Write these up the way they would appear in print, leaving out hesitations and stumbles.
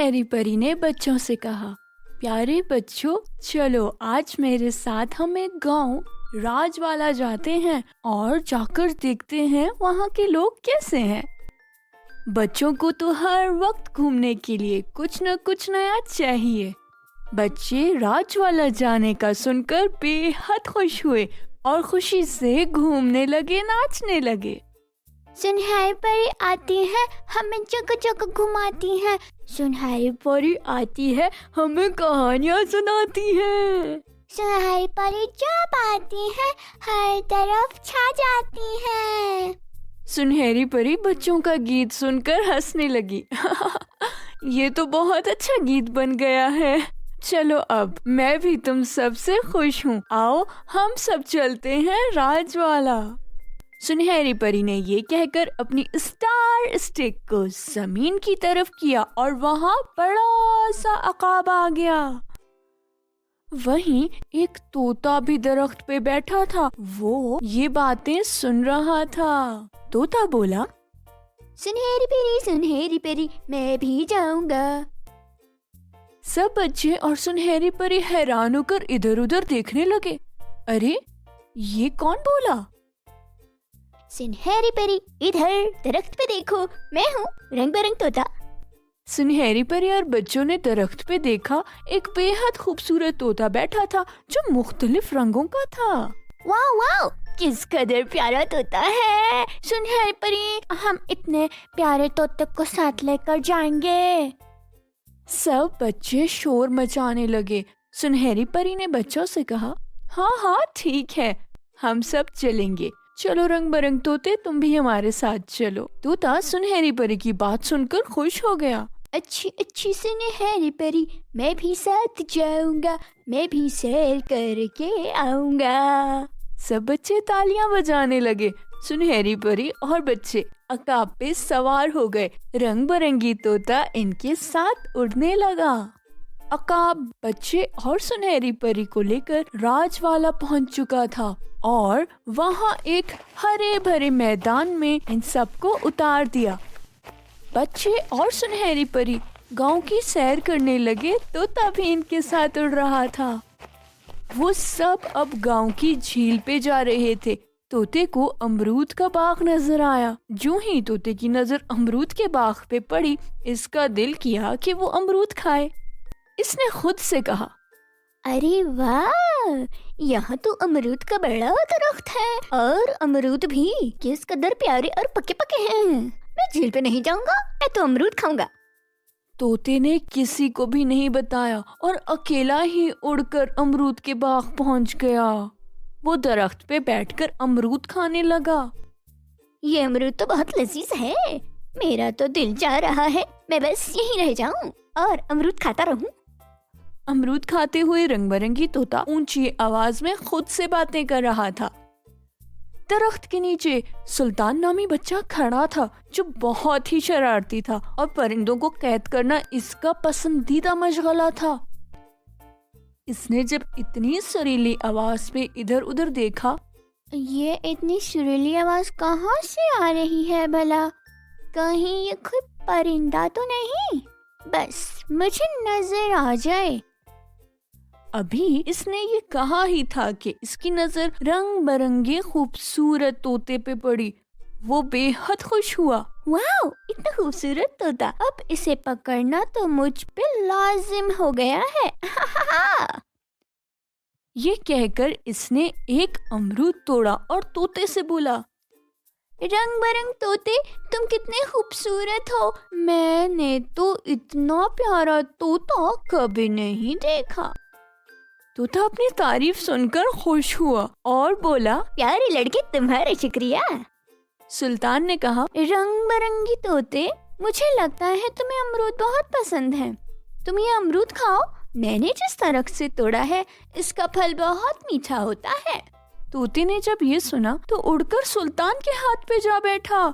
सुनहरी परी ने बच्चों से कहा, प्यारे बच्चों, चलो आज मेरे साथ हम एक गांव राजवाला जाते हैं और जाकर देखते हैं वहाँ के लोग कैसे हैं। बच्चों को तो हर वक्त घूमने के लिए कुछ न कुछ नया चाहिए। बच्चे राजवाला जाने का सुनकर बेहद खुश हुए और खुशी से घूमने लगे, नाचने लगे। सुनहरी परी आती है, हमें जगह जगह घुमाती है। सुनहरी परी आती है, हमें कहानियाँ सुनाती है। सुनहरी परी जब आती है, हर तरफ छा जाती है। सुनहरी परी बच्चों का गीत सुनकर हंसने लगी। ये तो बहुत अच्छा गीत बन गया है। चलो अब मैं भी तुम सबसे खुश हूँ, आओ हम सब चलते हैं राजवाला। सुनहरी परी ने ये कहकर अपनी स्टार स्टिक को जमीन की तरफ किया और वहाँ बड़ा सा अकाब आ गया। वहीं एक तोता भी दरख्त पे बैठा था, वो ये बातें सुन रहा था। तोता बोला, सुनहरी परी मैं भी जाऊंगा। सब बच्चे और सुनहरी परी हैरान होकर इधर उधर देखने लगे। अरे ये कौन बोला? सुनहरी परी इधर दरख्त पे देखो, मैं हूँ रंग बिरंग तोता। सुनहरी परी और बच्चों ने दरख्त पे देखा, एक बेहद खूबसूरत तोता बैठा था जो मुख्तलिफ रंगों का था। वाह वाह, किस कदर प्यारा तोता है। सुनहरी परी, हम इतने प्यारे तोते को साथ लेकर जाएंगे। सब बच्चे शोर मचाने लगे। सुनहरी परी ने बच्चों से कहा, हाँ हाँ ठीक है, हम सब चलेंगे। चलो रंग बिरंग तोते, तुम भी हमारे साथ चलो। तोता सुनहरी परी की बात सुनकर खुश हो गया। अच्छी सुनहरी परी, मैं भी साथ जाऊंगा, मैं भी सैर करके आऊंगा। सब बच्चे तालियां बजाने लगे। सुनहरी परी और बच्चे अकाब पे सवार हो गए। रंग बिरंगी तोता इनके साथ उड़ने लगा। अकाब बच्चे और सुनहरी परी को लेकर राजवाला पहुंच चुका था और वहां एक हरे भरे मैदान में इन सबको उतार दिया। बच्चे और सुनहरी परी गांव की सैर करने लगे, तोता भी इनके साथ उड़ रहा था। वो सब अब गांव की झील पे जा रहे थे। तोते को अमरूद का बाग नजर आया। जो ही तोते की नजर अमरूद के बाग पे पड़ी, इसका दिल किया कि वो अमरूद खाए। इसने खुद से कहा, अरे वाह, यहाँ तो अमरूद का बड़ा दरख्त है और अमरूद भी किस कदर प्यारे और पके पके हैं। मैं झील पे नहीं जाऊंगा, मैं तो अमरूद खाऊंगा। तोते ने किसी को भी नहीं बताया और अकेला ही उड़कर अमरूद के बाग पहुंच गया। वो दरख्त पे बैठकर अमरूद खाने लगा। ये अमरूद तो बहुत लजीज है, मेरा तो दिल चाह रहा है मैं बस यहीं रह जाऊं और अमरूद खाता रहूं। अमरूद खाते हुए रंग बिरंगी तोता ऊंची आवाज में खुद से बातें कर रहा था। दरख्त के नीचे सुल्तान नामी बच्चा खड़ा था जो बहुत ही शरारती था और परिंदों को कैद करना इसका पसंदीदा मशगला था। इसने जब इतनी सुरीली आवाज पे इधर उधर देखा, ये इतनी सुरीली आवाज कहाँ से आ रही है भला? कहीं ये कोई परिंदा तो नहीं? बस मुझे नजर आ जाए। अभी इसने ये कहा ही था कि इसकी नजर रंग बिरंगे खूबसूरत तोते पे पड़ी। वो बेहद खुश हुआ। वाह, इतना खूबसूरत तोता, अब इसे पकड़ना तो मुझ पे लाजिम हो गया है। ये कहकर इसने एक अमरूद तोड़ा और तोते से बोला, रंग बिरंग तोते, तुम कितने खूबसूरत हो। मैंने तो इतना प्यारा तोता कभी नहीं देखा। तोता अपनी तारीफ सुनकर खुश हुआ और बोला, प्यारे लड़के, तुम्हारा शुक्रिया। सुल्तान ने कहा, रंग बिरंगी तोते, मुझे लगता है तुम्हें अमरूद बहुत पसंद है। तुम ये अमरूद खाओ, मैंने जिस दरख्त से तोड़ा है इसका फल बहुत मीठा होता है। तोते ने जब ये सुना तो उड़कर सुल्तान के हाथ पे जा बैठा।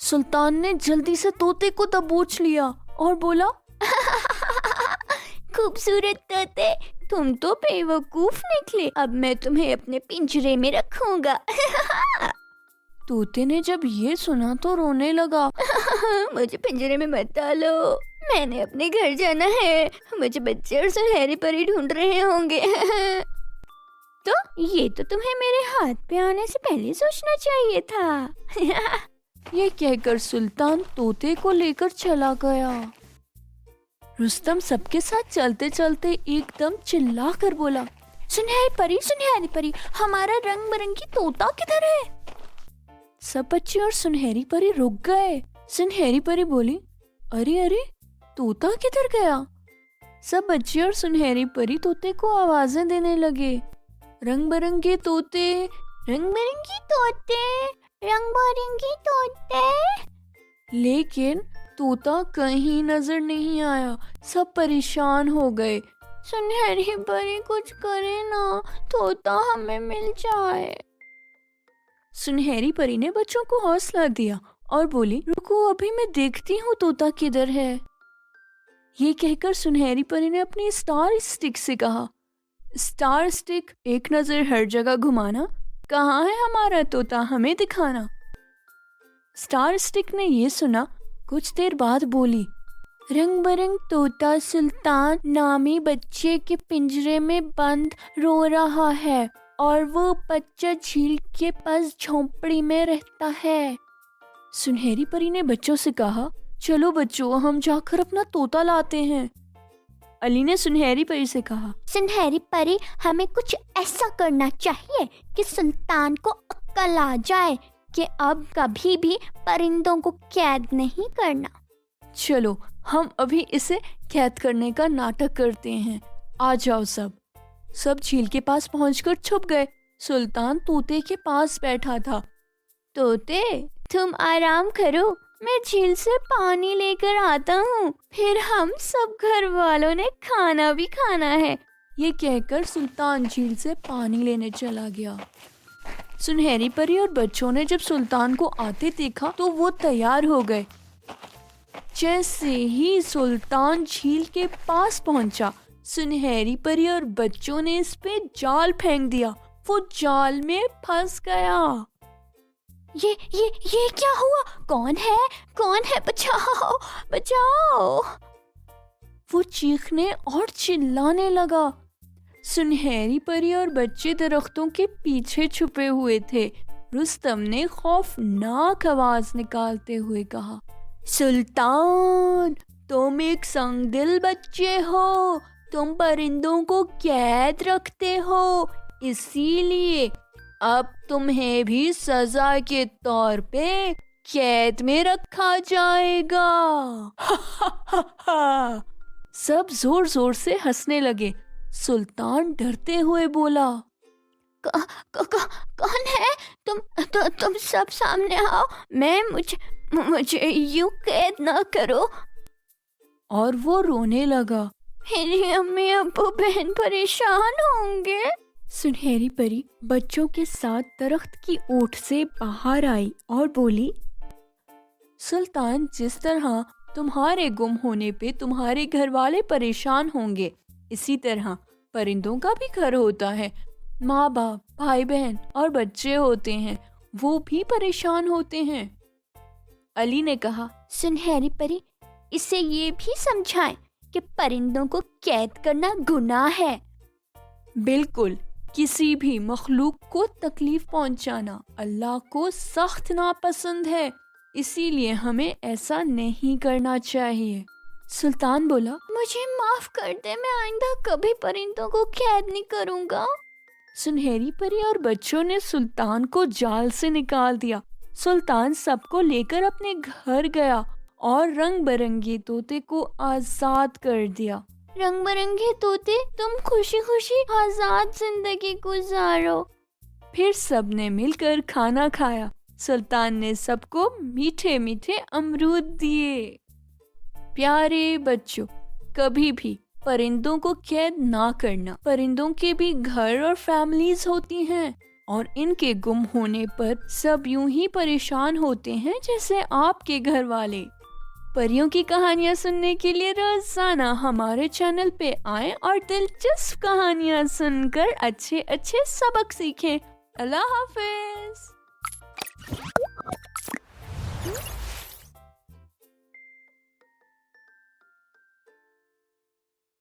सुल्तान ने जल्दी से तोते को दबोच लिया और बोला, खूबसूरत तोते, तुम तो बेवकूफ निकले, अब मैं तुम्हें अपने पिंजरे में रखूंगा। तोते ने जब ये सुना तो रोने लगा। मुझे पिंजरे में मत डालो, میں نے اپنے گھر جانا ہے، مجھے بچے اور سنہری پری ڈھونڈ رہے ہوں گے۔ تو یہ تو تمہیں میرے ہاتھ پہ آنے سے پہلے سوچنا چاہیے تھا۔ یہ کہہ کر سلطان طوطے کو لے کر چلا گیا۔ رستم سب کے ساتھ چلتے چلتے ایک دم چلا کر بولا، سنہری پری، ہمارا رنگ برنگی طوطا کدھر ہے؟ سب بچے اور سنہری پری رک گئے۔ سنہری پری بولی، ارے طوطا کدھر گیا؟ سب بچے اور سنہری پری طوطے کو آوازیں دینے لگے، رنگ برنگے طوطے، رنگ برنگی طوطے، رنگ برنگی طوطے۔ لیکن طوطا کہیں نظر نہیں آیا۔ سب پریشان ہو گئے۔ سنہری پری کچھ کرے نا، طوطا ہمیں مل جائے۔ سنہری پری نے بچوں کو حوصلہ دیا اور بولی، رکو ابھی میں دیکھتی ہوں طوطا کدھر ہے۔ یہ کہہ کر سنہری پری نے اپنی اسٹار اسٹک سے کہا، اسٹار اسٹک ایک نظر ہر جگہ گھمانا، کہاں ہے ہمارا طوطا، ہمیں دکھانا۔ اسٹار اسٹک نے یہ سنا، کچھ دیر بعد بولی، رنگ برنگ طوطا سلطان نامی بچے کے پنجرے میں بند رو رہا ہے اور وہ بچہ جھیل کے پاس جھونپڑی میں رہتا ہے۔ سنہری پری نے بچوں سے کہا، چلو بچوں ہم جا کر اپنا طوطا لاتے ہیں۔ علی نے سنہری پری سے کہا، سنہری پری ہمیں کچھ ایسا کرنا چاہیے کہ سلطان کو عقل آ جائے کہ اب کبھی بھی پرندوں کو قید نہیں کرنا۔ چلو ہم ابھی اسے قید کرنے کا ناٹک کرتے ہیں، آ جاؤ سب جھیل کے پاس پہنچ کر چھپ گئے۔ سلطان طوطے کے پاس بیٹھا تھا۔ طوطے تم آرام کرو، میں جھیل سے پانی لے کر آتا ہوں، پھر ہم سب گھر والوں نے کھانا بھی کھانا ہے۔ یہ کہہ کر سلطان جھیل سے پانی لینے چلا گیا۔ سنہری پری اور بچوں نے جب سلطان کو آتے دیکھا تو وہ تیار ہو گئے۔ جیسے ہی سلطان جھیل کے پاس پہنچا، سنہری پری اور بچوں نے اس پہ جال پھینک دیا، وہ جال میں پھنس گیا۔ یہ کیا ہوا؟ کون ہے؟ بچاؤ بچاؤ! وہ چیخنے اور چلانے لگا۔ سنہری پری اور بچے درختوں کے پیچھے چھپے ہوئے تھے۔ رستم نے خوفناک آواز نکالتے ہوئے کہا، سلطان تم ایک سنگ دل بچے ہو، تم پرندوں کو قید رکھتے ہو، اسی لیے اب تمہیں بھی سزا کے طور پہ قید میں رکھا جائے گا۔ سب زور زور سے ہنسنے لگے۔ سلطان ڈرتے ہوئے بولا، کون ہے تم سب سامنے آؤ، مجھے یوں قید نہ کرو۔ اور وہ رونے لگا۔ میری امی ابو بہن پریشان ہوں گے۔ سنہری پری بچوں کے ساتھ درخت کی اوٹ سے باہر آئی اور بولی، سلطان جس طرح تمہارے گم ہونے پہ تمہارے گھر والے پریشان ہوں گے، اسی طرح پرندوں کا بھی گھر ہوتا ہے، ماں باپ، بھائی بہن اور بچے ہوتے ہیں، وہ بھی پریشان ہوتے ہیں۔ علی نے کہا، سنہری پری اسے یہ بھی سمجھائیں کہ پرندوں کو قید کرنا گناہ ہے۔ بالکل، کسی بھی مخلوق کو تکلیف پہنچانا اللہ کو سخت ناپسند ہے، اسی لیے ہمیں ایسا نہیں کرنا چاہیے۔ سلطان بولا، مجھے معاف کر دے، میں آئندہ کبھی پرندوں کو قید نہیں کروں گا۔ سنہری پری اور بچوں نے سلطان کو جال سے نکال دیا۔ سلطان سب کو لے کر اپنے گھر گیا اور رنگ برنگے طوطے کو آزاد کر دیا۔ رنگ برنگے طوطے تم خوشی خوشی آزاد زندگی گزارو۔ پھر سب نے مل کر کھانا کھایا۔ سلطان نے سب کو میٹھے میٹھے امرود دیے۔ پیارے بچوں، کبھی بھی پرندوں کو قید نہ کرنا۔ پرندوں کے بھی گھر اور فیملیز ہوتی ہیں، اور ان کے گم ہونے پر سب یوں ہی پریشان ہوتے ہیں جیسے آپ کے گھر والے۔ پریوں کی کہانیاں سننے کے لیے روزانہ ہمارے چینل پہ آئیں اور دلچسپ کہانیاں سن کر اچھے سبق سیکھیں۔ اللہ حافظ۔